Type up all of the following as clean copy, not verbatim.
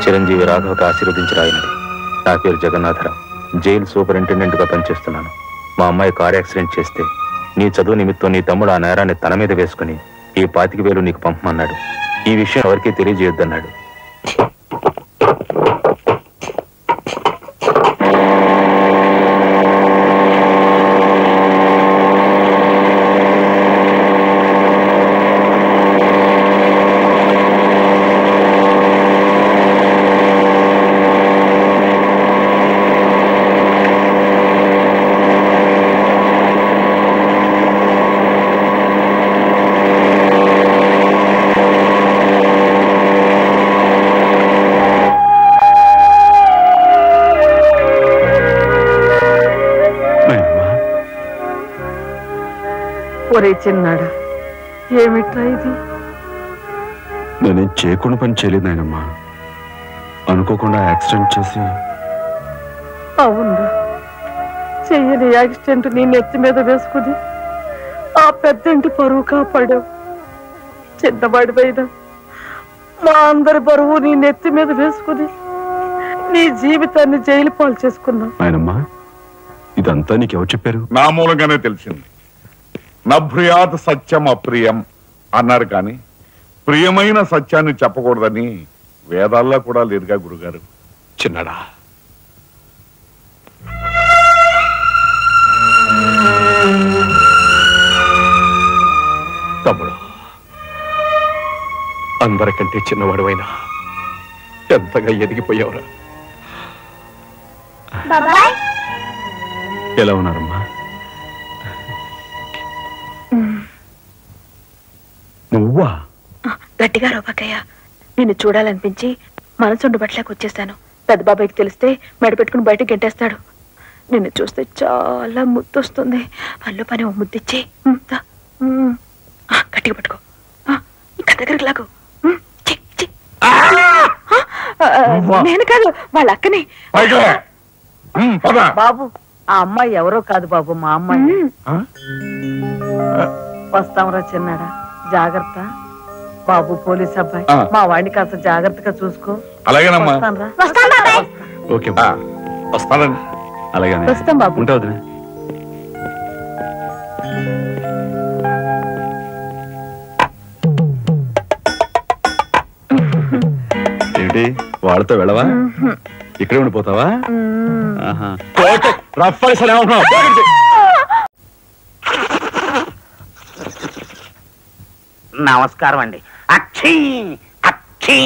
చిరంజీవి రాఘవకు ఆశీర్వదించరాయినది. నా పేరు జగన్నాథరావు. జైలు సూపరింటెండెంట్గా పనిచేస్తున్నాను. మా అమ్మాయి కారు యాక్సిడెంట్ చేస్తే నీ చదువు నిమిత్తం నీ తమ్ముడు ఆ నేరాన్ని తన మీద వేసుకుని ఈ 25,000 నీకు పంపమన్నాడు. ఈ విషయం ఎవరికీ తెలియజేయొద్దన్నాడు. ఒరే చిన్నాడా, ఏమిట్రా ఇది? నేనేం చేయకుండా పని చేయలేదు నాయనమ్మా. అనుకోకుండా యాక్సిడెంట్ చేసి. అవును, చెయ్యని యాక్సిడెంట్ నీ నెత్తి మీద వేసుకుని ఆ పెద్దంటి పరువు కాపాడావు. చిన్నవాడి పైన మా అందరి బరువు నీ నెత్తి మీద వేసుకుని నీ జీవితాన్ని జైలు పాలు చేసుకున్నావు. నాయనమ్మా, ఇదంతా నీకెవరు చెప్పారు? నా మూలంగానే తెలిసింది. నభ్రియాత్ సత్యం అప్రియం అన్నారు, కానీ ప్రియమైన సత్యాన్ని చెప్పకూడదని వేదాల్లో కూడా లేదుగా గురుగారు. చిన్నడా, తమ్ముడు, అందరికంటే చిన్నవాడువైనా ఎంతగా ఎదిగిపోయావురా. ఎలా ఉన్నారమ్మా? నువ్వా? గట్టిగా రోబక్కయ్య, నిన్ను చూడాలనిపించి మనసుండు బట్టలేక వచ్చేసాను. పెద్ద బాబాయ్కి తెలిస్తే మెడ పెట్టుకుని బయటకు గెంటేస్తాడు. నిన్ను చూస్తే చాలా ముద్దొస్తుంది. పళ్ళు పని ఓ ముద్దిచ్చి గట్టిగా పట్టుకో. ఇంకా దగ్గరికి లాగు. నేను కాదు, వాళ్ళ అక్కని. బాబు, ఆ అమ్మాయి ఎవరో కాదు బాబు, మా అమ్మాయి. వస్తాంరా చిన్నాడా, జాగ్రత్త. బాబు పోలీస్ అబ్బాయి, మా వాడిని కాస్త జాగ్రత్తగా చూసుకో. అలాగేనమ్మా. ఓకే, వస్తానండి. అలాగే వస్తాం బాబు. ఉంటావు. ఏంటి వాళ్ళతో వెళ్ళవా? ఇక్కడే ఉండిపోతావా? నమస్కారం అండి. అక్షీ అక్షీ,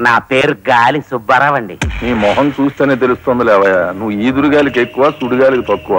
నా పేరు గాలి సుబ్బారావు అండి. నీ మొహం చూస్తేనే తెలుస్తుంది లేవయ్యా, నువ్వు ఈదురుగాలికి ఎక్కువ, సుడిగాలికి తక్కువ.